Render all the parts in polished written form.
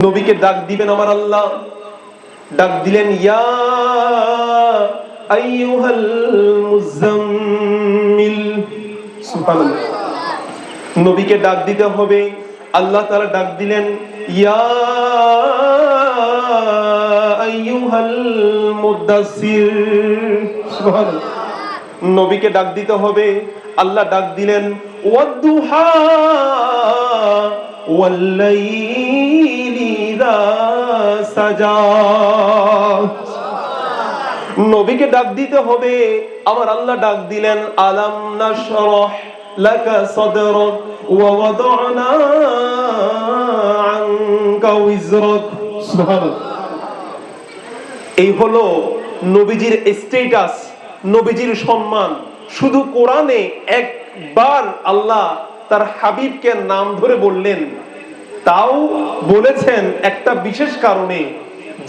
নবীকে ডাক দিবেন আমার আল্লাহ। ডাক দিলেন ইয়া আইয়ুহাল মুজাম্মিল। সুবহানাল্লাহ। নবীকে ডাক দিতে হবে। আল্লাহ তাআলা ডাক দিলেন ইয়া আইয়ুহাল মুদাসসির। সুবহানাল্লাহ। নবীকে ডাক দিতে হবে। আল্লাহ ডাক দিলেন ওয়াদ-দুহা ওয়াল-লাইলি ইযা সাজা। নবীকে ডাক দিতে হবে। আমার আল্লাহ ডাক দিলেন আলাম নাশরাহ লাকা সাদরাক ওয়া ওয়াদা'না আনকা উযরাক। সুবহানাল্লাহ। এই হলো নবীজির স্ট্যাটাস, নবীজির সম্মান। শুধু কোরআনে একবার আল্লাহ তার হাবিবকে নাম ধরে বললেন, তাও বলেছেন একটা বিশেষ কারণে।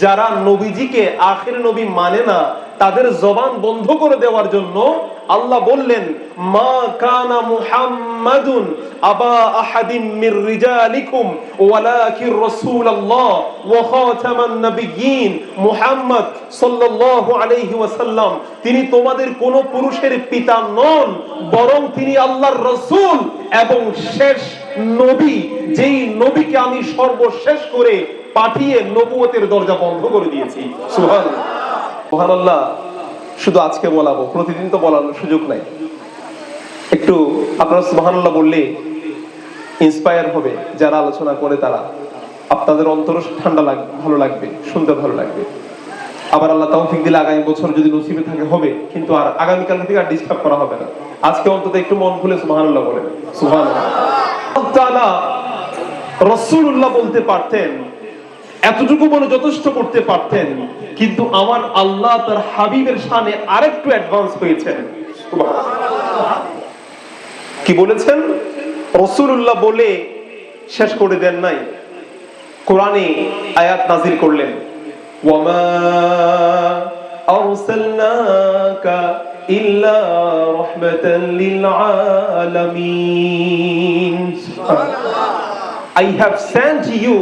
যারা নবীজিকে আখির নবী মানে না তাদের জবান বন্ধ করে দেওয়ার জন্য আল্লাহ বললেন মা কানা মুহাম্মাদুন আবা আহাদিম মির রিজালিকুম ওয়ালাকির রাসূলুল্লাহ ওয়া খাতামান নাবিয়্যিন। মুহাম্মদ সাল্লাল্লাহু আলাইহি ওয়াসাল্লাম তিনি তোমাদের কোন পুরুষের পিতা নন, বরং তিনি আল্লাহর রাসূল এবং শেষ নবী, যেই নবীকে আমি সর্বশেষ করে পাঠিয়ে নবুয়তের দরজা বন্ধ করে দিয়েছি। সুবহানাল্লাহ। সুবহানাল্লাহ। শুধু আজকে বলাবো, প্রতিদিন তো বলার সুযোগ নাই। একটু আপনারা সুবহানাল্লাহ বললে ইন্সপায়ার হবে যারা আলোচনা করে, তারা আপনাদের অন্তর ঠান্ডা লাগবে, ভালো লাগবে, শুনতে ভালো লাগবে। আবার আল্লাহ তৌফিক দিলে আগামী বছর যদি নসিবে থাকে হবে, কিন্তু আর আগামীকাল থেকে আর ডিস্টার্ব করা হবে না। আজকে অন্তত একটু মন খুলে সুবহানাল্লাহ বলেন। সুবহানাল্লাহ। আল্লাহ তাআলা রাসূলুল্লাহ বলতে পারতেন, এতটুকু বলে যথেষ্ট করতে পারতেন, কিন্তু আমার আল্লাহ তার হাবিবের শানে আরেকটু অ্যাডভান্স হয়েছেন। সুবহানাল্লাহ। কি বলেছেন? রাসূলুল্লাহ বলে শেষ করে দেন নাই, কোরআনে আয়াত নাযিল করলেন ওয়ামা আরসালনাকা ইল্লা রাহমাতাল লিল আলামিন। I have sent you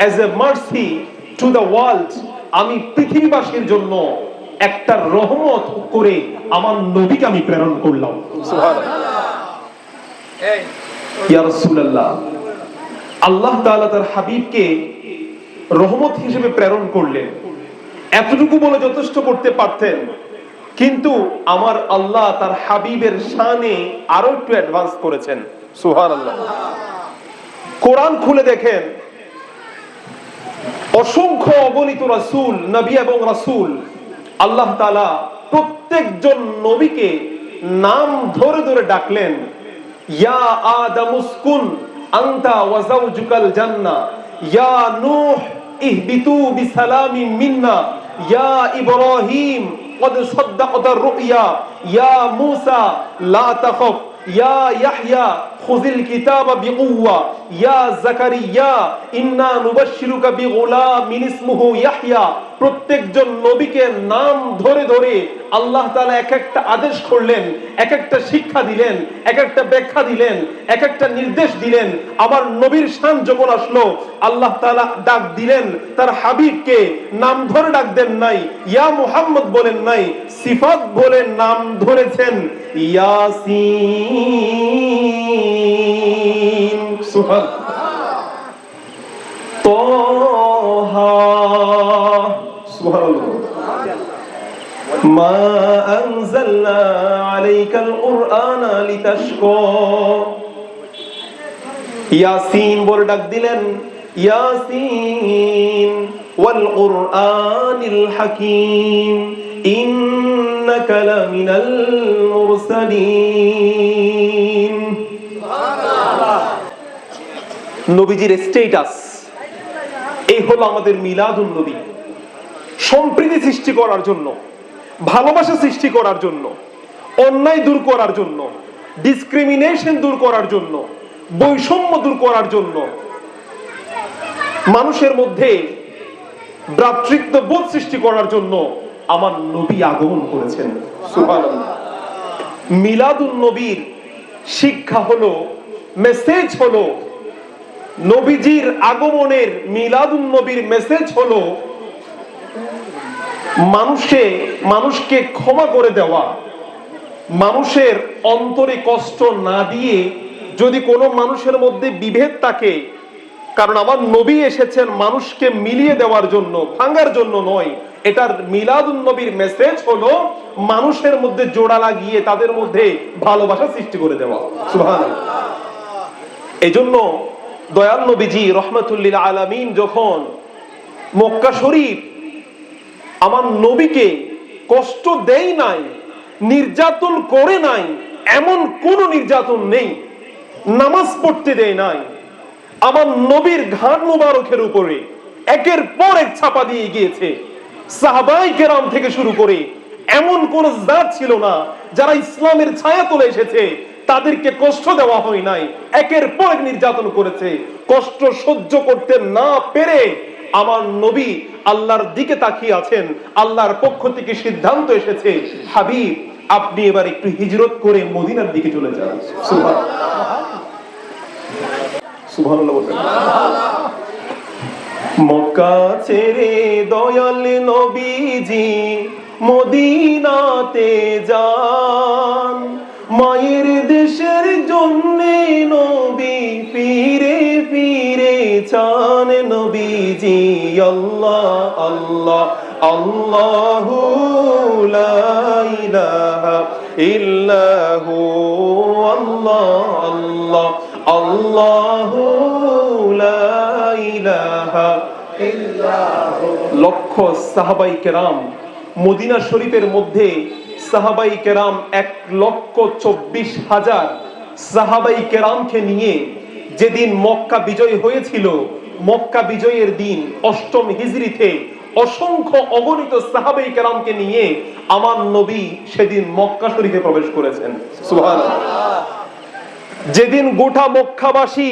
as a mercy to the world. আমি পৃথিবীবাসীর জন্য একটা রহমত করে আমার নবীকে আমি প্রেরণ করলাম। সুবহানাল্লাহ। ইয়া রাসূলুল্লাহ, আল্লাহ তাআলা তার হাবিবকে রহমত হিসেবে প্রেরণ করলেন। এতটুকু বলে যথেষ্ট করতে পারতেন, কিন্তু আমার আল্লাহ তার হাবিবের শানে আরো একটু অ্যাডভান্স করেছেন। সুবহানাল্লাহ। কোরআন খুলে দেখেন, অসংখ্য অগণিত রাসূল, নবী এবং রাসূল, আল্লাহ তাআলা প্রত্যেকজন নবীকে নাম ধরে ধরে ডাকলেন। ইয়া আদম উসকুন আনতা ওয়া যাওজুকাল জান্নাহ, ইয়া নূহ ইহবিতু বিসালামিন মিন্না, ইয়া ইব্রাহিম ক্বাদ সাদ্দাকতার রুইয়া, ইয়া মূসা লা তাখাফ, ইয়া ইয়াহইয়া খুযিল কিতাবা বিকুওয়া, ইয়া যাকারিয়া ইন্না নুবাশশিরুকা বিগুলামিন ইসমুহু ইয়াহইয়া। প্রত্যেকজন নবীকে নাম ধরে ধরে আল্লাহ তাআলা এক একটা আদেশ করলেন, এক একটা শিক্ষা দিলেন, এক একটা ব্যাখ্যা দিলেন, এক একটা নির্দেশ দিলেন। আমার নবীর শান যখন আসলো, আল্লাহ তাআলা ডাক দিলেন তার হাবিবকে, নাম ধরে ডাক দেন নাই, ইয়া মুহাম্মদ বলেন নাই, সিফাত বলে নাম ধরেছেন, ইয়াসিন। সুবহানাল্লাহ। তাহা। সুবহানাল্লাহ। মা আনজালনা আলাইকাল কুরআনা লিতাশকা। ইয়াসিন বলে ডাক দিলেন, ইয়াসিন ওয়াল কুরআনিল হাকীম ইন্নাকা লামিনাল মুরসালিন। সুবহানাল্লাহ। নবীজির স্ট্যাটাস এই হলো আমাদের মিলাদুন নবী। সম্প্রীতি সৃষ্টি করার জন্য, ভালোবাসা সৃষ্টি করার জন্য, অন্যায় দূর করার জন্য, ডিসক্রিমিনেশন দূর করার জন্য, বৈষম্য দূর করার জন্য, মানুষের মধ্যে ভ্রাতৃত্ববোধ সৃষ্টি করার জন্য আমার নবী আগমন করেছেন। সুবহানাল্লাহ। মিলাদুন নবীর শিক্ষা হলো, মেসেজ হলো, নবীজির আগমনের মিলাদুন নবীর মেসেজ হলো মানুষকে ক্ষমা করে দেওয়া, মানুষের অন্তরে কষ্ট না দিয়ে। যদি কোনো মানুষের মধ্যে বিভেদ থাকে, কারণ আমার নবী এসেছেন মানুষকে মিলিয়ে দেওয়ার জন্য, ভাঙার জন্য নয়। এটার মিলাদুন নবীর মেসেজ হলো মানুষের মধ্যে জোড়া লাগিয়ে তাদের মধ্যে ভালোবাসা সৃষ্টি করে দেওয়া। সুবহানাল্লাহ। এজন্য দয়াল নবীজি রহমাতুল লিল আলামিন যখন মক্কা শরীফ, আমার নবীকে কষ্ট দেয় নাই, নির্যাতন করে নাই, এমন কোন নির্যাতন নেই। নামাজ পড়তে দেয় নাই, আমার নবীর ঘাড় মুবারকের উপরে একের পর এক ছাপা দিয়ে গিয়েছে। সাহাবায়ে কেরাম থেকে শুরু করে এমন কোন জাত ছিল না যারা ইসলামের ছায়া তুলে এসেছে তাদেরকে কষ্ট দেওয়া হয় নাই, একের পর এক নির্যাতন করেছে। কষ্ট সহ্য করতে না পেরে আমার নবী আল্লাহর দিকে তাকিয়ে আছেন। আল্লাহর পক্ষ থেকে সিদ্ধান্ত এসেছে, হাবিব আপনি এবার একটু হিজরত করে মদিনার দিকে চলে যান। সুবহানাল্লাহ বলেন। মক্কা ছেড়ে দয়াল নবীজি মদিনাতে যান, মায়ের দেশের জন্যে নবী ফিরে ফিরে চান। নবীজি আল্লাহ আল্লাহ আল্লাহু লা ইলাহা ইল্লাহু, আল্লাহ আল্লাহ আল্লাহু লা ইলাহা ইল্লাহু। লক্ষ সাহাবায়ে কেরাম মদিনা শরীফের মধ্যে, সাহাবায়ে কেরাম 1,24,000 সাহাবায়ে কেরামকে নিয়ে যেদিন মক্কা বিজয় হয়েছিল, মক্কা বিজয়ের দিন 8ম হিজরিতে অসংখ্য অগণিত সাহাবায়ে কেরামকে নিয়ে আমার নবী সেদিন মক্কা শরীফে প্রবেশ করেছেন। সুবহানাল্লাহ। যেদিন গোটা মক্কাবাসী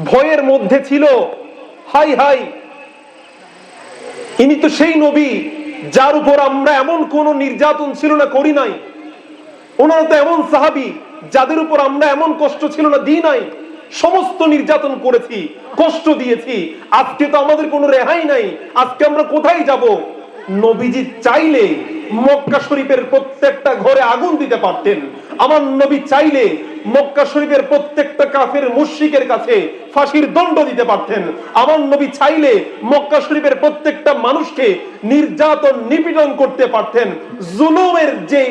ভয়ের মধ্যে ছিল, হাই হাই ইনি তো সেই নবী যার উপর আমরা এমন কোন নির্যাতন ছিল না করি নাই, ওনারা তো এমন সাহাবী যাদের উপর আমরা এমন কষ্ট ছিল না দিই নাই, সমস্ত নির্যাতন করেছি, কষ্ট দিয়েছি, আজকে তো আমাদের কোনো রেহাই নাই, আজকে আমরা কোথায় যাব? নবীজি চাইলে মক্কা শরীফের প্রত্যেকটা ঘরে আগুন দিতে পারতেন। আমার নবী চাইলে মক্কা শরীফের প্রত্যেকটা কাফের মুশরিকের কাছে ফাঁসির দণ্ড দিতে পারতেন। আমার নবী চাইলে মক্কা শরীফের প্রত্যেকটা মানুষকে নির্যাতন নিপীড়ন করতে পারতেন, জুলুমের যে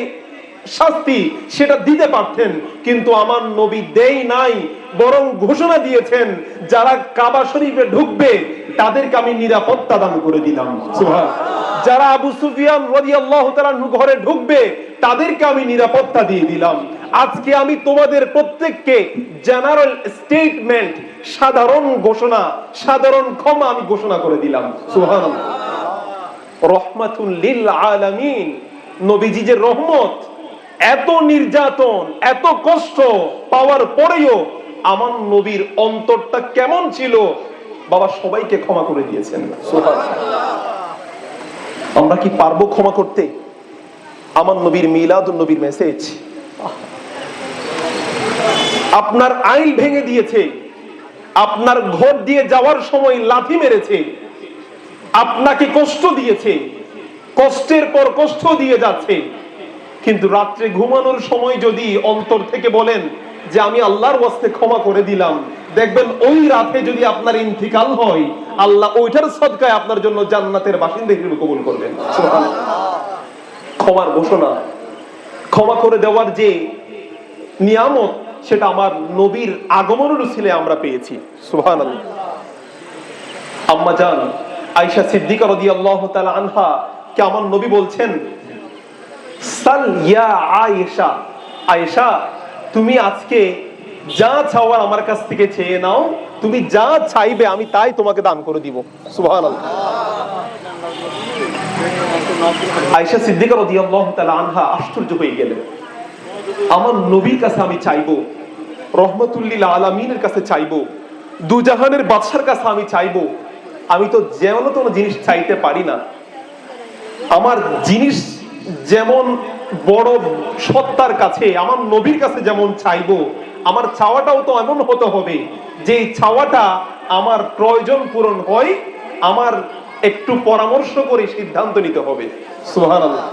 শাস্তি সেটা দিতে পারতেন, কিন্তু আমার নবী দেই নাই, বরং ঘোষণা দিয়েছেন যারা কাবা শরীফে ঢুকবে তাদেরকে আমি নিরাপত্তা দান করে দিলাম। সুবহানাল্লাহ। যারা আবু সুফিয়ান রাদিয়াল্লাহু তাআলা ঘরে ঢুকবে তাদেরকে আমি নিরাপত্তা দিয়ে দিলাম। আজকে আমি তোমাদের প্রত্যেককে জেনারেল স্টেটমেন্ট, সাধারণ ঘোষণা, সাধারণ ক্ষমা আমি ঘোষণা করে দিলাম। সুবহানাল্লাহ। রহমাতুল লিল আলামিন, নবীজি যে রহমত, এত নির্যাতন এত কষ্ট পাওয়ার পরেও আমার নবীর অন্তরটা কেমন ছিল, বাবা সবাইকে ক্ষমা করে দিয়েছেন। সুবহানাল্লাহ। আমরা কি পারবো ক্ষমা করতে? আমার নবীর মিলাদুন নবীর মেসেজ। আপনার আইল ভেঙে দিয়েছে, আপনার ঘর দিয়ে যাওয়ার সময় লাথি মেরেছে, আপনাকে কষ্ট দিয়েছে, কষ্টের পর কষ্ট দিয়ে যাচ্ছে, কিন্তু রাত্রে ঘুমানোর সময় যদি অন্তর থেকে বলেন যে আমি আল্লাহর ওয়াস্তে ক্ষমা করে দিলাম, দেখবেন ওই রাতে যদি আপনার ইন্তিকাল হয়, আল্লাহ ওইটার সদকায় আপনার জন্য জান্নাতের বাসিন্দা হিসেবে কবুল করবেন। সুবহানাল্লাহ। ক্ষমার ঘোষণা, ক্ষমা করে দেওয়ার যে নিয়ামত, সেটা আমার নবীর আগমনের উসিলে আমরা পেয়েছি। সুবহানাল্লাহ। আম্মা জান আয়েশা সিদ্দিকা রাদিয়াল্লাহু তাআলা আনহা কে আমার নবী বলছেন, সাল ইয়া আয়েশা, আয়েশা তুমি আজকে যা চাওয়ার আমার কাছ থেকে চেয়ে নাও, তুমি যা চাইবে আমি তাই তোমাকে দান করে দিব। সুবহানাল্লাহ। আয়েশা সিদ্দিকা রাদিয়াল্লাহু তাআলা আনহা আশ্চর্য হয়ে গেলেন, আমার নবীর কাছে আমি চাইবো, রহমাতুল লিল আলামিনের কাছে চাইবো, দুজাহানের বাদশার কাছে আমি চাইবো, আমি তো যেমন কোনো জিনিস চাইতে পারি না, আমার জিনিস যেমন বড় সত্তার কাছে, আমার নবীর কাছে যেমন চাইবো, আমার চাওয়াটাও তো এমন হতে হবে যে চাওয়াটা আমার প্রয়োজন পূরণ হয়, আমার একটু পরামর্শ করে সিদ্ধান্ত নিতে হবে। সুবহানাল্লাহ।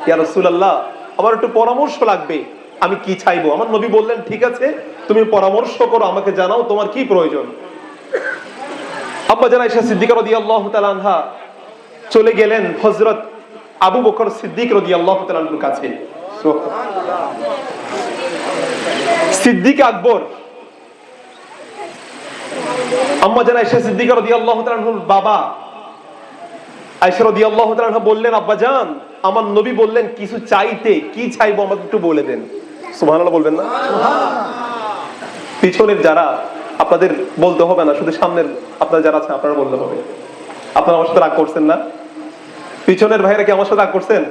ইয়া রাসূলুল্লাহ, আমার একটু পরামর্শ লাগবে, আমি কি চাইবো? আমার নবী বললেন, ঠিক আছে, তুমি পরামর্শ করো, আমাকে জানাও তোমার কি প্রয়োজন। আম্মা জান আয়েশা সিদ্দিকা রাদিয়াল্লাহু তাআলা আনহা চলে গেলেন হযরত আবু বকর সিদ্দিক রাদিয়াল্লাহু তাআলা আনহুর কাছে। সিদ্দিক আকবর, আম্মা জান আয়েশা সিদ্দিকা রাদিয়াল্লাহু তাআলা আনহুর বাবা আয়েশা রাদিয়াল্লাহু তাআলা আনহা বললেন, আব্বা জান, আমার নবী বললেন কিছু চাইতে, কি চাইবো আমাকে একটু বলে দেন। সুবহানাল্লাহ বলবেন না? পিছনের যারা, আপনাদের বলতে হবে না, শুধু সামনের আপনারা যারা আছেন আপনারা বলতে হবে। আপনারা আমার সাথে রাগ করছেন না? পিছনের ভাইরা কি আমার সাথে রাগ করছেন?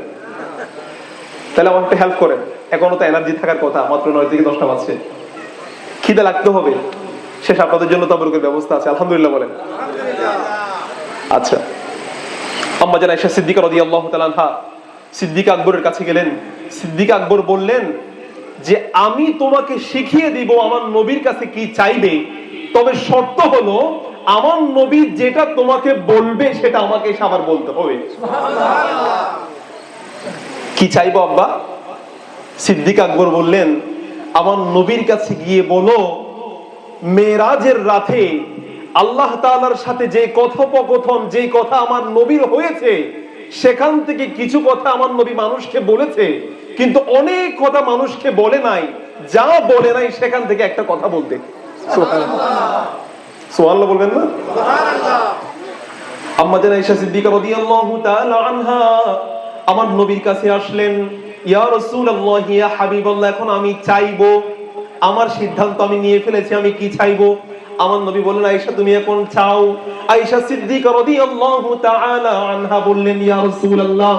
তাহলে আমার একটু হেল্প করেন, এখনো তো এনার্জি থাকার কথা, মাত্র 9 থেকে 10টা বাজছে, খিদে লাগতে হবে। শেষ আপনাদের জন্য তাবরুকের ব্যবস্থা আছে, আলহামদুলিল্লাহ বলেন। আচ্ছা, আম্মা জান আয়েশা সিদ্দিকা রাদিয়াল্লাহু তাআলা আনহা সিদ্দিক আকবরের কাছে গেলেন। সিদ্দিক আকবর বললেন যে আমি তোমাকে শিখিয়ে দিব আমার নবীর কাছে কি চাইবে, তবে শর্ত হলো আমার নবী যেটা তোমাকে বলবে সেটা আমাকে আবার বলতে হবে। কি চাইবো আব্বা? সিদ্দিক আকবর বললেন, আমার নবীর কাছে গিয়ে বলো মেরাজের রাতে আল্লাহ তাআলার সাথে যে কথোপকথন, যে কথা আমার নবীর হয়েছে, সেখান থেকে কিছু কথা আমার নবী মানুষকে বলেছে, কিন্তু অনেক কথা মানুষকে বলে নাই, যা বলে নাই সেখান থেকে একটা কথা বলতে। সুবহানাল্লাহ বলবেন না? আম্মা জান আয়েশা সিদ্দিকা রাদিয়াল্লাহু তাআলা আনহা আমার নবীর কাছে আসলেন, ইয়া রাসূলুল্লাহ, ইয়া হাবিবাল্লাহ, এখন আমি চাইবো, আমার সিদ্ধান্ত আমি নিয়ে ফেলেছি, আমি কি চাইবো? আমার নবী বললেন, আয়েশা তুমি এখন চাও। আয়েশা সিদ্দিকা রাদিয়াল্লাহু তাআলা আনহা বললেন, ইয়া রাসূলুল্লাহ,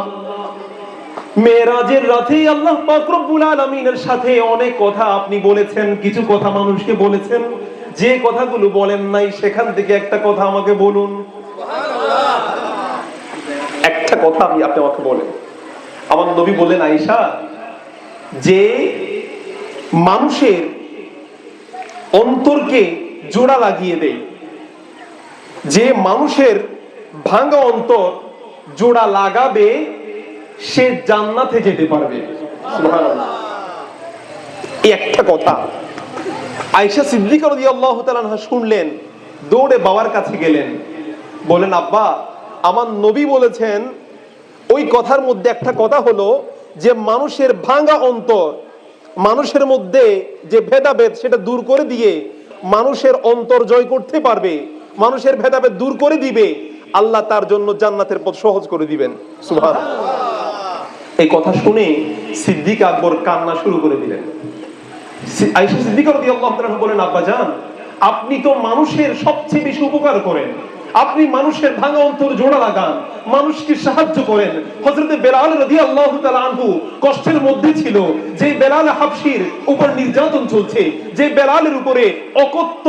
মেরাজের রাতে আল্লাহ পাক রব্বুল আলামিনের সাথে অনেক কথা আপনি বলেছেন, কিছু কথা মানুষকে বলেছেন, যে কথাগুলো বলেন নাই সেখান থেকে একটা কথা আমাকে বলুন। সুবহানাল্লাহ। একটা কথা আপনি আমাকে বলেন। আমার নবী বললেন, আয়েশা, যে মানুষের অন্তরকে জোড়া লাগিয়ে দেয়, যে মানুষের ভাঙা অন্তর জোড়া লাগাবে, সে জান্নাতে যেতে পারবে। সুবহানাল্লাহ। এই একটা কথা আয়েশা সিদ্দিকা রাদিয়াল্লাহু তাআলা আনহা শুনলেন, দৌড়ে বাবার কাছে গেলেন, বলেন, আব্বা, আমার নবী বলেছেন, ওই কথার মধ্যে একটা কথা হলো যে মানুষের ভাঙা অন্তর, মানুষের মধ্যে যে ভেদাভেদ সেটা দূর করে দিয়ে মানুষের অন্তর জয় করতে পারবে, মানুষের ভেদাভেদ দূর করে দিবে, আল্লাহ তার জন্য জান্নাতের পথ সহজ করে দিবেন। সুবহানাল্লাহ। এই কথা শুনে সিদ্দিক আকবর কান্না শুরু করে দিলেন। আয়েশা সিদ্দিকা রাদিয়াল্লাহু তাআলা বলেন, আব্বা জান, আপনি তো মানুষের সবচেয়ে বেশি উপকার করেন, আপনি মানুষের ভাঙা অন্তর জোড়া লাগান, মানুষকে সাহায্য করেন। হযরতে বেলাল রাদিয়াল্লাহু তাআলা আনহু কষ্টের মধ্যে ছিল, যে বেলাল হাবশীর উপর নির্যাতন চলছে, যে বেলালের উপরে অকথ্য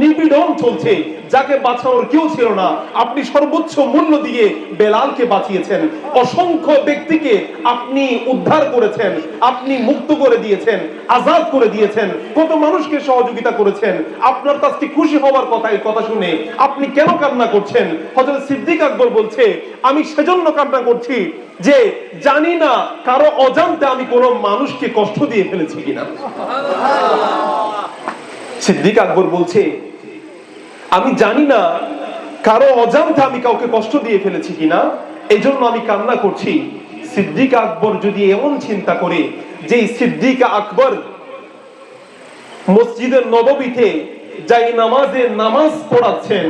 নিপীড়ন চলছে, যাকে বাঁচানোর কেউ ছিল না, আপনি সর্বোচ্চ মূল্য দিয়ে বেলালকে বাঁচিয়েছেন, অসংখ্য ব্যক্তিকে আপনি উদ্ধার করেছেন, আপনি মুক্ত করে দিয়েছেন, আজাদ করে দিয়েছেন, কত মানুষকে সহযোগিতা করেছেন। আপনার কাছে খুশি হওয়ার কথা, এই কথা শুনে আপনি কেন কান্না করছেন? হযরত সিদ্দিক আকবর বলছে, আমি সেজন্য কান্না করছি যে জানি না কারো অজান্তে আমি কোনো মানুষকে কষ্ট দিয়ে ফেলেছি কিনা। সিদ্দিক আকবর বলছে, আমি জানি না কারো অজান্তে আমি কাউকে কষ্ট দিয়ে ফেলেছি কিনা, এই জন্য আমি কান্না করছি। সিদ্দিক আকবর যদি এমন চিন্তা করে যে সিদ্দিক আকবর মসজিদের নববীতে যাই নামাজে নামাজ পড়াচ্ছেন,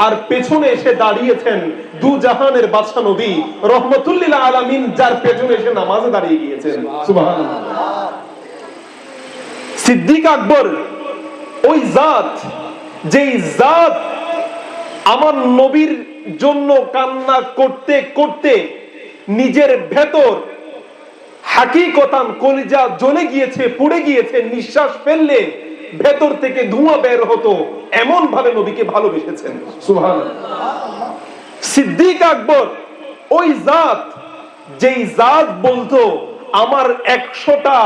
আর পেছনে এসে দাঁড়িয়েছেন দু জাহানের বাদশা নবী রহমাতুল লিল আলামিন, যার পেছনে এসে নামাজে দাঁড়িয়ে গিয়েছেন। সুবহানাল্লাহ। সিদ্দিক আকবর ওই জাত, যেই জাত আমার নবীর জন্য কান্না করতে করতে নিজের ভেতর হাকিকতান কলিজা জ্বলে গিয়েছে, পুড়ে গিয়েছে, নিঃশ্বাস ফেললে ভেতর থেকে ধোঁয়া বের হতো, এমন ভাবে নবীকে ভালোবেসেছেন। সুবহানাল্লাহ। সিদ্দিক আকবর ওই জাত, যেই জাত বলতো আমার 100টা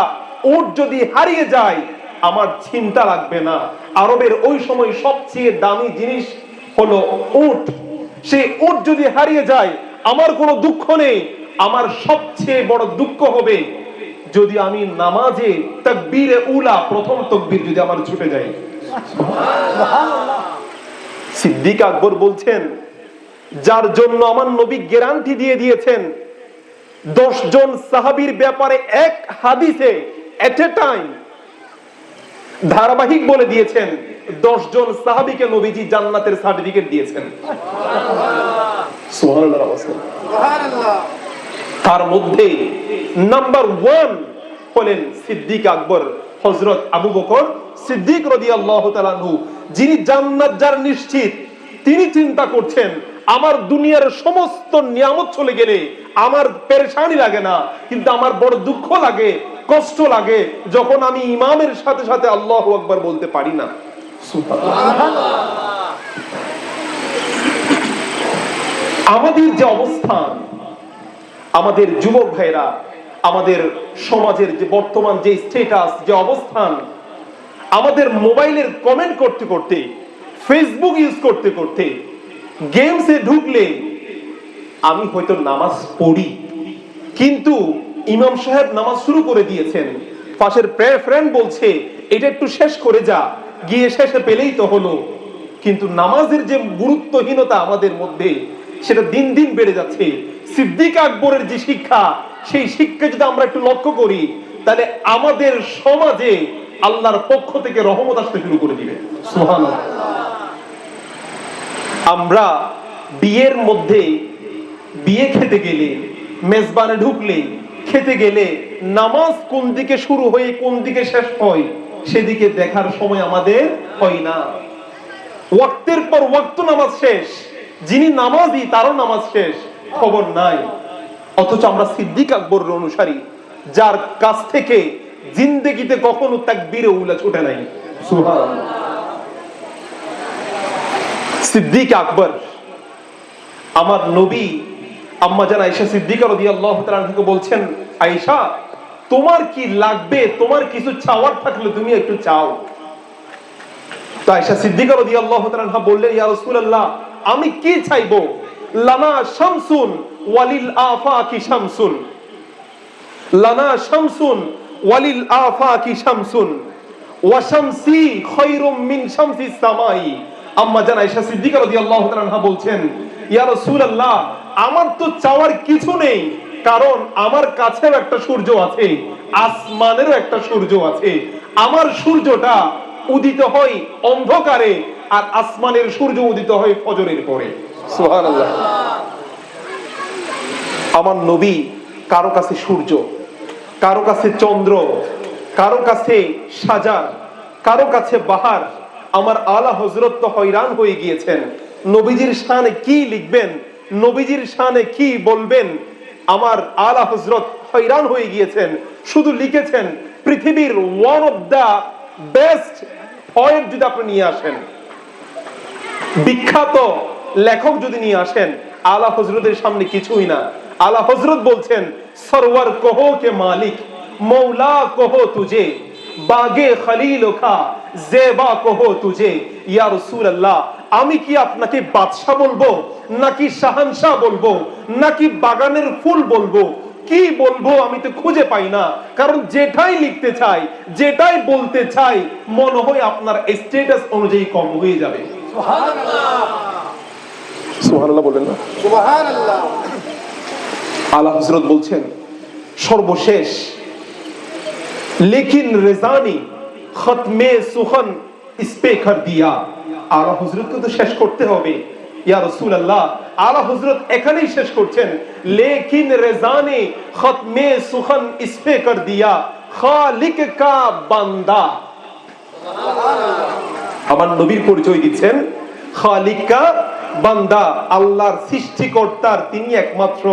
উট যদি হারিয়ে যায় আমার চিন্তা লাগবে না। আরবের ওই সময় সবচেয়ে দামি জিনিস হলো উট। সেই উট যদি হারিয়ে যায় আমার কোনো দুঃখ নেই, আমার সবচেয়ে বড় দুঃখ হবে যদি আমি নামাজে তাকবীরে উলা প্রথম তাকবীর যদি আমার ছুটে যায়। সিদ্দিক আকবর বলছেন, যার জন্য আমার নবী গ্যারান্টি দিয়ে দিয়েছেন 10 জন সাহাবীর ব্যাপারে এক হাদিসে এট এ টাইম ধারাবাহিক বলে দিয়েছেন, 10 জন সাহাবীকে নবীজি জান্নাতের সার্টিফিকেট দিয়েছেন। সুবহানাল্লাহ। তার মধ্যে নাম্বার 1 হলেন সিদ্দিক আকবর, হযরত আবু বকর সিদ্দিক রাদিয়াল্লাহু তাআলা আনহু, যিনি জান্নাত যার নিশ্চিত। তিনি চিন্তা করছেন আমার দুনিয়ার সমস্ত নিয়ামত চলে গেলে আমার পেরেশানি লাগে না, কিন্তু আমার বড় দুঃখ লাগে, কষ্ট লাগে যখন আমি ইমামের সাথে সাথে আল্লাহু আকবার বলতে পারি না। সুবহানাল্লাহ। আমাদের যে অবস্থান, আমাদের যুবক ভাইরা, আমাদের সমাজের যে বর্তমান যে স্ট্যাটাস, যে অবস্থান, আমাদের মোবাইলের কমেন্ট করতে করতে, ফেসবুক ইউজ করতে করতে, গেমসে ঢুকলে আমি হয়তো নামাজ পড়ি, কিন্তু ইমাম সাহেব নামাজ শুরু করে দিয়েছেন, পাশের ফ্রেন্ড বলছে এটা একটু শেষ করে যা, গিয়ে শেষে পেলেই তো হলো। কিন্তু নামাজের যে গুরুত্বহীনতা আমাদের মধ্যে, সেটা দিন দিন বেড়ে যাচ্ছে। সিদ্দিক আকবরের যে শিক্ষা, সেই শিক্ষা যদি আমরা একটু লক্ষ্য করি, তাহলে আমাদের সমাজে আল্লাহর পক্ষ থেকে রহমত আসতে শুরু করে দিবে। সুবহানাল্লাহ। আমরা বিয়ের মধ্যে, বিয়ে খেতে গেলে, মেজবানে ঢুকলে, খেতে গেলে নামাজ কোন দিকে শুরু হয়ে কোন দিকে শেষ হয় সেদিকে দেখার সময় আমাদের হয় না। ওয়াক্তের পর ওয়াক্ত নামাজ শেষ, যিনি নামাজি তারও নামাজ শেষ, খবর নাই। অথচ আমরা সিদ্দিক আকবরের অনুসারী, যার কাছ থেকে জিন্দেগিতে কখনো তাকবীরে উলা ছুটে নাই। সুবহানাল্লাহ। সিদ্দিক আকবর, আমার নবী আম্মা জান আয়েশা সিদ্দিকা রাদিয়াল্লাহু তাআলা আনহাকে বলছেন, আয়েশা তোমার কি লাগবে, তোমার কিছু চাওয়ার থাকলে তুমি একটু চাও। তো আয়েশা সিদ্দিকা রাদিয়াল্লাহু তাআলা আনহা বললেন, ইয়া রাসূলুল্লাহ আমি কি চাইবো? লানা শামসুন ওয়ালিল আফাকি শামসুন, লানা শামসুন ওয়ালিল আফাকি শামসুন ওয়া শামসি খায়রুম মিন শামসিস সামাই। আম্মা জান আয়েশা সিদ্দিকা রাদিয়াল্লাহু তাআলা আনহা বলছেন, ইয়া রাসূলুল্লাহ আমার তো চাওয়ার কিছু নেই, কারণ আমার কাছেও একটা সূর্য আছে, আসমানেরও একটা সূর্য আছে। আমার সূর্যটা উদিত হয় অন্ধকারে, আর আসমানের সূর্য উদিত হয় ফজরের পরে। সুবহানাল্লাহ। আমার নবী কারো কাছে সূর্য, কারো কাছে চন্দ্র, কারো কাছে সাজার, কারো কাছে বাহার। আমার আলা হযরত তো হয়রান হয়ে গিয়েছেন, নবীজির শানে কি লিখবেন, নবীজির শানে কি বলবেন। আমার আলা হযরত হয়রান হয়ে গিয়েছেন, শুধু লিখেছেন পৃথিবীর one of the best point যদি আপনি নিয়ে আসেন, বিখ্যাত লেখক যদি নিয়ে আসেন, আলা হযরতের সামনে কিছুই না। আলা হযরত বলছেন, সরওয়ার কহো কে মালিক, মৌলা কহো তুঝে, বাগে খলিল কা জেবা কহো তুঝে। ইয়া রাসূলুল্লাহ আমি কি আপনাকে বাদশা বলবো, নাকি শাহানশাহ বলবো, নাকি বাগানের ফুল বলবো, কি বলবো আমি তো খুঁজে পাই না। কারণ যেটাই লিখতে চাই, যেটাই বলতে চাই, মনে হয় আপনার স্ট্যাটাস অনুযায়ী কম হয়ে যাবে। সুবহানাল্লাহ। সুবহানাল্লাহ বলেন না। সুবহানাল্লাহ। আলা হযরত বলছেন সর্বশেষ, লেকিন রেজানি খতমে সুখন ইসপে কর দিয়া। আলা হযরতকে তো শেষ করতে হবে। ইয়া রাসূলুল্লাহ আলা হযরত এখানেই শেষ করছেন, লেকিন রেজানি খতমে সুখন ইসপে কর দিয়া, খালিক কা বান্দা। সুবহানাল্লাহ। আমার নবীর পরিচয় দিচ্ছেন, খালিক কা বান্দা, আল্লাহর সৃষ্টিকর্তার তিনি একমাত্র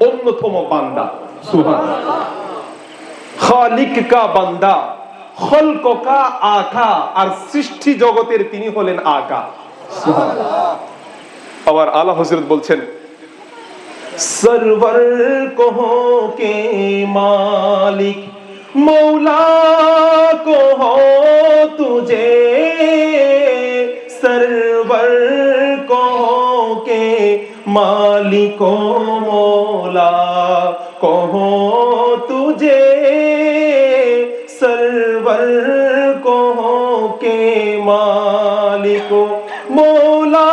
অন্যতম বান্দা। সুবহানাল্লাহ। খালিক কা বান্দা, খলক কা আকা, আর সৃষ্টি জগতের তিনি হলেন আকা। সুবহানাল্লাহ। আবার আলা হযরত বলছেন, সরওয়ার কহো কে মালিক, मौला को हो तुझे सरवर को के मालिको मौला को हो तुझे सरवर को हो के मालिको मौला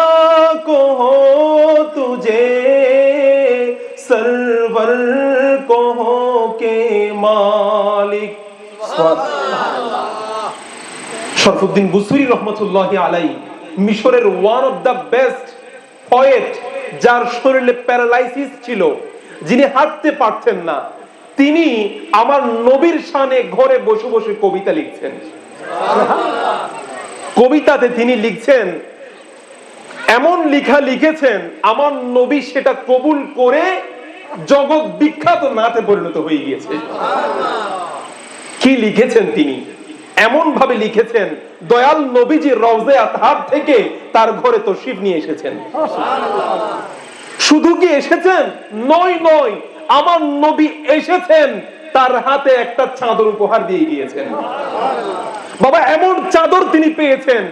को हो तुझे सरवर को हो के मालिक। শরফুদ্দিন বুসরি রহমতুল্লাহি আলাইহি মিশরের one of the best poet, যার শরীরে প্যারালাইসিস ছিল, যিনি হাঁটতে পারতেন না, তিনি আমার নবীর শানে ঘরে বসে বসে কবিতা লিখছেন। কবিতাতে তিনি লিখছেন, এমন লেখা লিখেছেন আমার নবী সেটা কবুল করে জগৎ বিখ্যাত নাতে পরিণত হয়ে গিয়েছে। কি লিখেছেন তিনি? এমন ভাবে লিখেছেন, দয়াল নবীজি রওজে আতহার থেকে তার ঘরে তশরিফ নিয়ে এসেছেন। শুধু কি এসেছেন? নয়, আমার নবী এসেছেন, তার হাতে একটা চাদর উপহার দিয়ে গিয়েছেন। বাবা, এমন চাদর তিনি পেয়েছেন,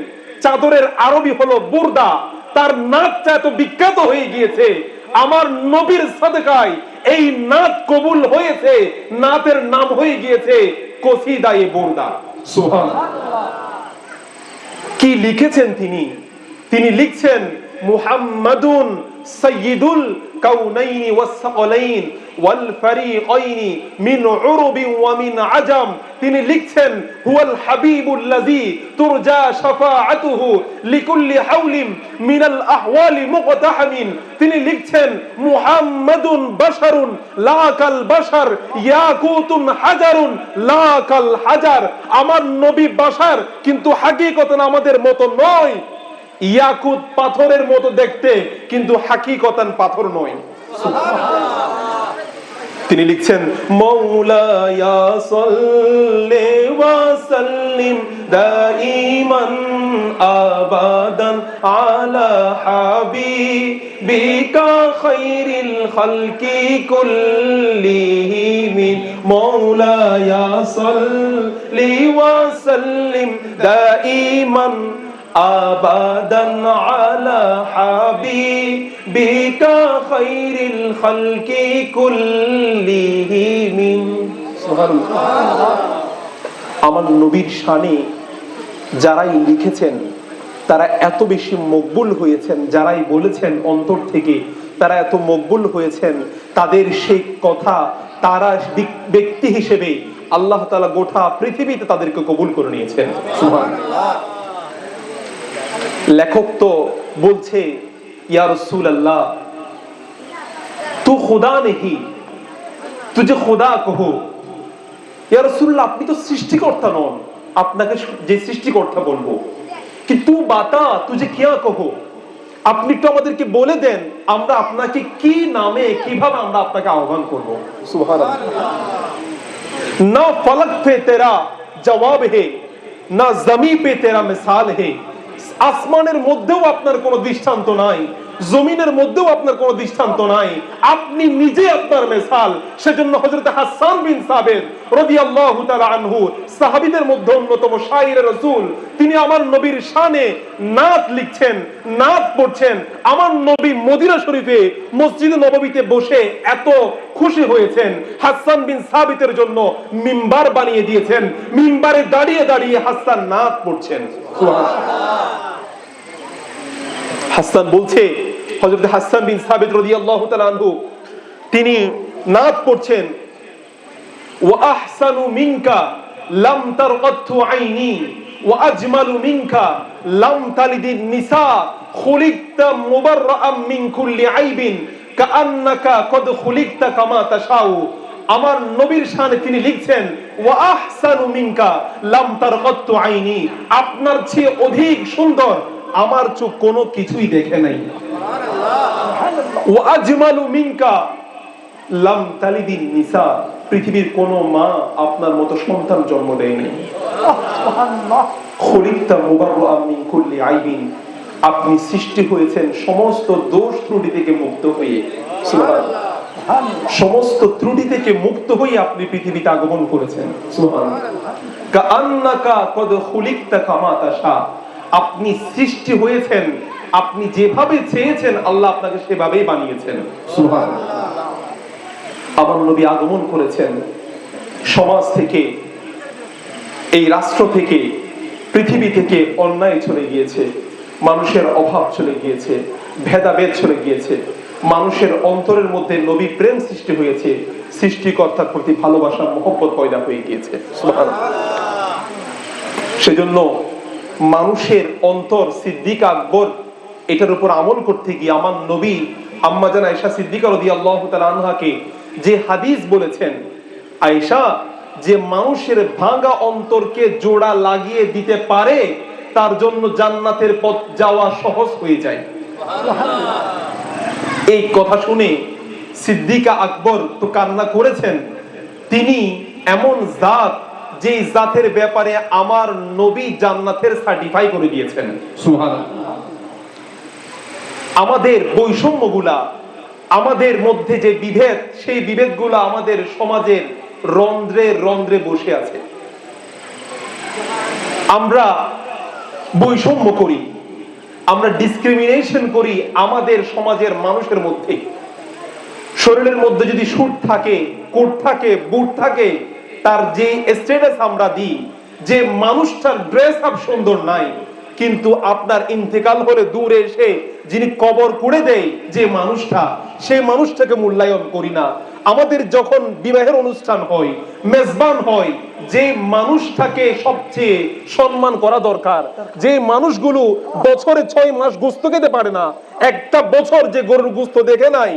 চাদরের আরবি হলো বুরদা। তার নাচটা এত বিখ্যাত হয়ে গিয়েছে, আমার নবীর সাদকায় এই নাচ কবুল হয়েছে, নাচের নাম হয়ে গিয়েছে কসিদায়ে বুরদা। সুবহানাল্লাহ। কি লিখেছেন তিনি? তিনি লিখছেন, মুহাম্মাদুন সাইয়্যিদুল কাউনাইনি ওয়াস সাকলাইন ওয়াল ফারিকাইনি মিন উরুবিন ওয়া মিন আজাম। তিনি লিখছেন, হুয়াল হাবিবুল্লাযী তুরজা শাফাআতুহু লিকুল্লি হাওলিন মিনাল আহওয়ালি মুকতাহামিন। তিনি লিখছেন, মুহাম্মাদুন বাশারুন লা কাল বাশার ইয়াকুতুন হাজারুন লা কাল হাজার। আমার নবী বাশার, কিন্তু হাকিকতান আমাদের মতো নয়। ইয়াকুত পাথরের মতো দেখতে, কিন্তু হাকিকতান পাথর নয়। তিনি লিখছেন, মাওলায়া সাল্লি ওয়া সাল্লিম দাইমান আবাদান আলা হাবিবিকা খায়রিল খালকি কুল্লিহিম। মাওলায়া সাল্লি ওয়া সাল্লিম দাইমান আবাদান আলা হাবিবিকা খায়রিল খালকি কুল্লিহিম। সুবহানাল্লাহ। আমার নবীর শানে যারাই লিখেছেন তারা এত বেশি মকবুল হয়েছেন, যারাই বলেছেন অন্তর থেকে তারা এত মকবুল হয়েছেন, তাদের সেই কথা তারা ব্যক্তি হিসেবে আল্লাহ তাআলা গোটা পৃথিবীতে তাদেরকে কবুল করে নিয়েছেন। সুবহানাল্লাহ। লেখক তো বলছে, ইয়া রাসূলুল্লাহ তু খুদা নেহি তুঝে খুদা কহো। ইয়া রাসূলুল্লাহ, আপনি তো সৃষ্টিকর্তা নন, আপনাকে যে সৃষ্টিকর্তা বলবো, কি তু বাতা তুঝে কিয়া কহো। আপনি তো আমাদেরকে বলে দেন আমরা আপনাকে কি নামে কিভাবে আমরা আপনাকে আহ্বান করব। সুবহানাল্লাহ। না ফলক পে তেরা জবাব হে, না জমি পে তেরা মিসাল হে। আসমানের মধ্যেও আপনার কোনো দৃষ্টান্ত নাই, জমিনের মধ্যেও আপনার কোনো দৃষ্টান্ত নাই, আপনি নিজে আপনার মিসাল। সেজন্য হযরত হাসান বিন সাবিত রাদিয়াল্লাহু তাআলা আনহু সাহাবীদের মধ্যে অন্যতম শায়রে রাসূল, তিনি আমার নবীর শানে নাত লিখছেন, নাত পড়ছেন। আমার নবী মদিনা শরীফে মসজিদে নববীতে বসে এত খুশি হয়েছেন, হাসান বিন সাবিতের জন্য মিম্বার বানিয়ে দিয়েছেন, মিম্বারে দাঁড়িয়ে দাঁড়িয়ে হাসান নাত পড়ছেন। সুবহানাল্লাহ। হাসান বলছে, হযরত হাসান বিন সাবিত রাদিয়াল্লাহু তাআলা আনহু তিনি নাত পড়ছেন, ওয়া আহসানু মিনকা লাম তারকাতু আইনি ওয়া আজমালু মিনকা লাম তালিদিন নিসা খুলিকতা মুবাররাআম মিন কুল্লি আইবিন কাআন্নাকা কদ খুলিকতা কামা তাশাউ। আমার নবীর শানে তিনি লিখছেন, ওয়া আহসানু মিনকা লাম তারকাতু আইনি, আপনার চেয়ে অধিক সুন্দর আমার চোখ কোনো কিছুই দেখে নাই। ওয়া আজমালু মিনকা লাম তালিদিন নিসা, পৃথিবীর কোন মা আপনার মতো সন্তান জন্ম দেয় নাই। সুবহানাল্লাহ। খুলিকতা মুবাররাআম মিন কুল্লি আইবিন, আপনি সৃষ্টি হয়েছেন সমস্ত দোষ ত্রুটি থেকে মুক্ত হয়ে। সুবহানাল্লাহ। সমস্ত ত্রুটি থেকে মুক্ত হয়ে আপনি পৃথিবীতে আগমন করেছেন। সুবহানাল্লাহ। কাআন্নাকা কদ খুলিকতা কামা তাশা, আপনি সৃষ্টি হয়েছেন, আপনি যেভাবে চেয়েছেন আল্লাহ আপনাকে সেভাবেই বানিয়েছেন। সুবহানাল্লাহ। আমার নবী আগমন করেছেন সমাজ থেকে, এই রাষ্ট্র থেকে, পৃথিবী থেকে অন্যায় চলে গিয়েছে, মানুষের অভাব চলে গিয়েছে, ভেদাভেদ চলে গিয়েছে, মানুষের অন্তরের মধ্যে নবী প্রেম সৃষ্টি হয়েছে, সৃষ্টিকর্তার প্রতি ভালোবাসা মহব্বত পয়দা হয়ে গিয়েছে। সুবহানাল্লাহ। সেজন্য মানুষের অন্তর, সিদ্দিক আকবর এটার উপর আমল করতে গিয়ে আমার নবী আম্মা জান আয়েশা সিদ্দিকা রাদিয়াল্লাহু তাআলা আনহাকে যে হাদিস বলেছেন, আয়েশা, যে মানুষের ভাঙা অন্তরকে জোড়া লাগিয়ে দিতে পারে তার জন্য জান্নাতের পথ যাওয়া সহজ হয়ে যায়। এই কথা শুনে সিদ্দিকা আকবর তো কান্না করেছেন। তিনি এমন জাত, যে জাতের ব্যাপারে আমার নবী জান্নাতের সার্টিফাই করে দিয়েছেন। সুবহানাল্লাহ। আমাদের বৈষম্যগুলা, আমাদের মধ্যে যে বিভেদ, সেই বিভেদগুলা আমাদের সমাজের রন্ধ্রে রন্ধ্রে বসে আছে। আমরা বৈষম্য করি, আমরা ডিসক্রিমিনেশন করি আমাদের সমাজের মানুষের মধ্যে। শরীরের মধ্যে যদি স্যুট থাকে, কোট থাকে, বুট থাকে, তার যে স্ট্যাটাস আমরা দিই, যে মানুষটার ড্রেস আপ সুন্দর নাই, কিন্তু আপনার ইন্তেকাল হলে দূরে এসে যিনি কবর করে দেয় যে মানুষটা, সেই মানুষটাকে মূল্যায়ন করি না। আমাদের যখন বিবাহের অনুষ্ঠান হয়, মেজবান হয়, যে মানুষটাকে সবচেয়ে সম্মান করা দরকার, যে মানুষগুলো বছরে 6 মাস গোস্ত খেতে পারে না, একটা বছর যে গরুর গোস্ত দেখে নাই,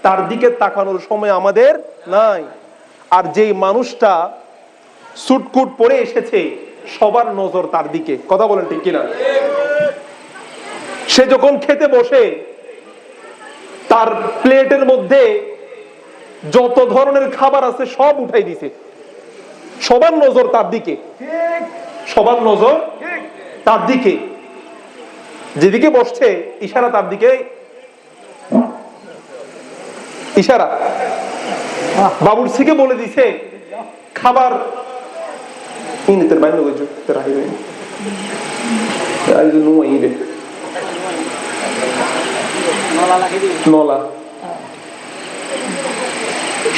তার দিকে তাকানোর সময় আমাদের নাই। আর যেই মানুষটা সুটকুট পরে এসেছে, সবার নজর তার দিকে। কথা বলেন ঠিক কিনা? সে যখন খেতে বসে, তার প্লেটের মধ্যে যত ধরনের খাবার আছে সব উঠাই দিছে, সবার নজর তার দিকে, সবার নজর তার দিকে। যেদিকে বসছে ইশারা তার দিকে, ইশারা। বাবুর্চিকে বলে দিছে খাবার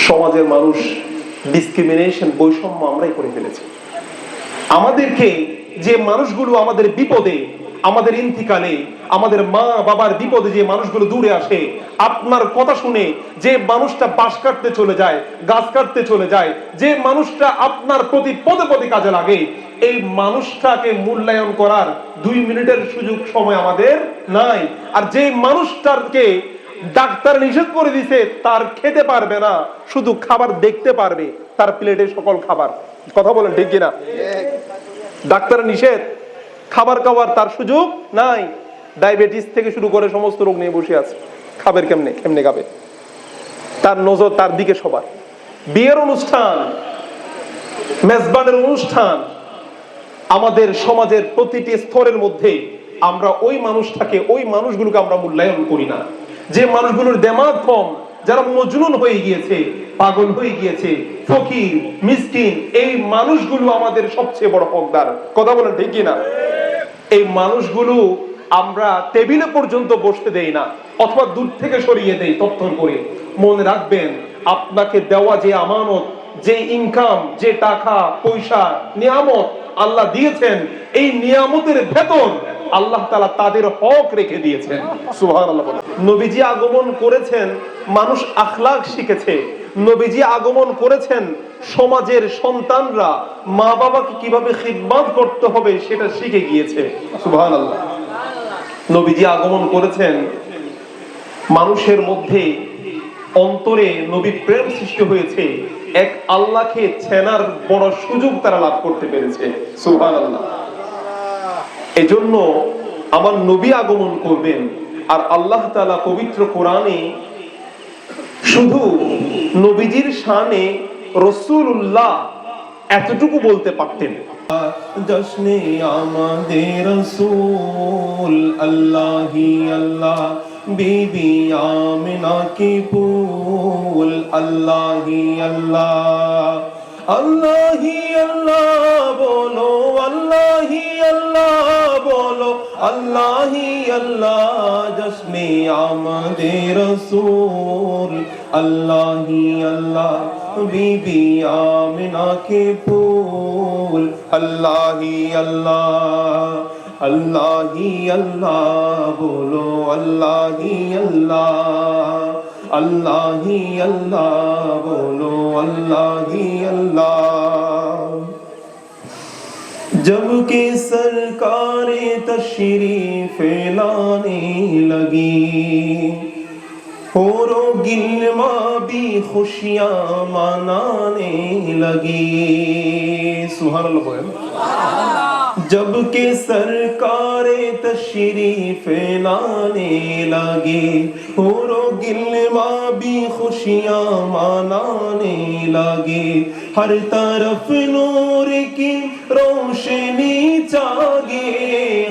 সমাজের মানুষ ডিসক্রিমিনেশন, বৈষম্য আমরাই করে ফেলেছি। আমাদেরকে যে মানুষগুলো আমাদের বিপদে, আমাদের ইন্তিকালে, আমাদের মা বাবার বিপদে যে মানুষগুলো দূরে আসে, আপনার কথা শুনে যে মানুষটা বাঁশ কাটতে চলে যায়, গাছ কাটতে চলে যায়, যে মানুষটা আপনার প্রতি পদে পদে কাজে লাগে, এই মানুষটাকে মূল্যায়ন করার 2 মিনিটের সুযোগ সময় আমাদের নাই। আর যে মানুষটাকে ডাক্তার নিষেধ করে দিছে, তার খেতে পারবে না, শুধু খাবার দেখতে পারবে, তার প্লেটে সকল খাবার। কথা বলেন ঠিক কিনা? ডাক্তার নিষেধ, খাবার খাওয়ার তার সুযোগ নাই। ডায়াবেটিস থেকে শুরু করে সমস্ত রোগ নিয়ে বসে আছে, খাবার কেমনে কেমনে খাবে, তার নজর তার দিকে সবার। বিয়ের অনুষ্ঠান, মেজবানের অনুষ্ঠান, আমাদের সমাজের প্রতিটি স্তরের মধ্যে আমরা ওই মানুষটাকে, ওই মানুষগুলোকে আমরা মূল্যায়ন করি না। যে মানুষগুলোর দেমাগ কম, যারা মজনুন হয়ে গিয়েছে, পাগল হয়ে গিয়েছে, ফকির, মিসকিন, এই মানুষগুলো আমাদের সবচেয়ে বড় হকদার। কথা বলেন ঠিক কিনা? এই মানুষগুলো আমরা টেবিলে পর্যন্ত বসতে দেই না, অথবা দূর থেকে সরিয়ে দেই তত্তর করে। মনে রাখবেন, আপনাকে দেওয়া যে আমানত, যে ইনকাম, যে টাকা পয়সা, নিয়ামত আল্লাহ দিয়েছেন, এই নিয়ামতের ভেতর আল্লাহ তাআলা তাদের হক রেখে দিয়েছেন। সুবহানাল্লাহ। নবীজি আগমন করেছেন, মানুষ আখলাক শিখেছে। নবীজি আগমন করেছেন, সমাজের সন্তানরা মা বাবাকে কিভাবে খিদমত করতে হবে সেটা শিখে গিয়েছে। সুবহানাল্লাহ। নবীজি আগমন করেছেন, মানুষের মধ্যে অন্তরে নবী প্রেম সৃষ্টি হয়েছে, এক আল্লাহকে চেনার বড় সুযোগ তারা লাভ করতে পেরেছে। সুবহানাল্লাহ। এজন্য আমার নবী আগমন করবেন, আর আল্লাহ তাআলা পবিত্র কোরআনে শুধু নবীজির শানে রাসূলুল্লাহ এতটুকু বলতে পারতেন, জশ্নে আমাদের রাসূল আল্লাহি আল্লাহ बीबी आमिना की फूल। अल्लाह ही अल्लाह, अल्लाह ही अल्लाह बोलो, अल्लाह ही अल्लाह बोलो, अल्लाह ही अल्लाह जश्ने आमदे रसूल। अल्लाह ही अल्लाह बीबी आमिना के फूल। अल्लाह ही अल्लाह, अल्लाह ही अल्लाह बोलो, अल्लाह ही अल्लाह, अल्लाह ही अल्लाह बोलो, अल्लाह ही अल्लाह। जब के सरकारे तशरीफ लाने लगी, होरो गिलमा भी खुशियां मनाने लगी। सुभान अल्लाह बोले। जब के सरकारे तशरीफ लाने लगे, होरो गिलमा भी खुशियां मनाने लगे। हर तरफ नूर की रोशनी जागे,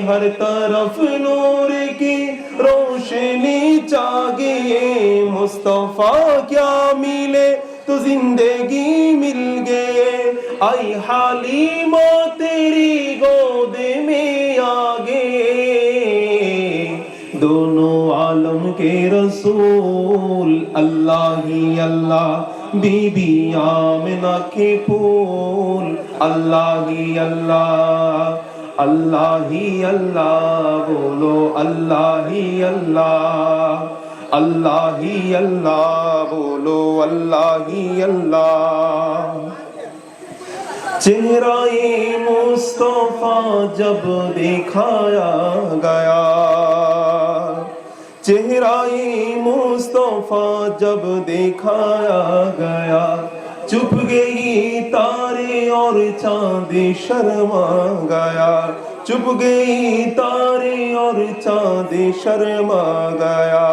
हर तरफ नूर की रोशनी जागे। मुस्तफा क्या मिले तो जिंदगी मिल गए, आई हालिमा तेरी गोद में आगे। दोनों आलम के रसूल, अल्लाह ही अल्लाह बीबी आमिना के फूल। अल्लाह ही अल्लाह, अल्लाह ही अल्लाह बोलो, अल्लाह ही अल्लाह, अल्लाह ही अल्लाह बोलो, अल्लाह ही अल्लाह। चेहरा-ए मुस्तफा जब दिखाया गया, चेहरा-ए मुस्तफा जब दिखाया गया, चुप गई तारे और चांद शर्मा गया। चुप गई तारे और चांद शर्मा गया।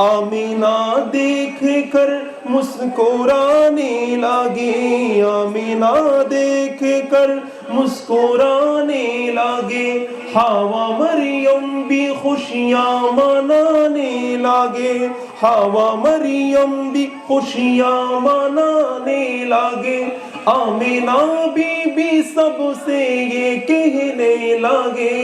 आमीना देख कर मुस्कुराने लगी, आमीना देख कर मुस्कुराने लगे। हवा मरियम भी खुशियां मनाने लगे, हवा मरियम भी खुशियां मनाने लगे। आमीना बीबी सबसे ये कहने लगे,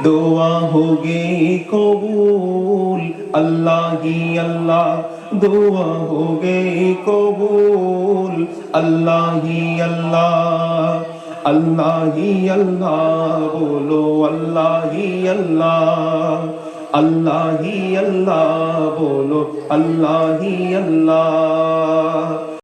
दुआ होगी कबूल। अल्लाह ही अल्लाह दुआ हो गई कबूल। अल्लाह ही अल्लाह, अल्लाह ही अल्लाह बोलो, अल्लाह ही अल्लाह, अल्लाह ही अल्लाह बोलो, अल्लाह ही अल्लाह।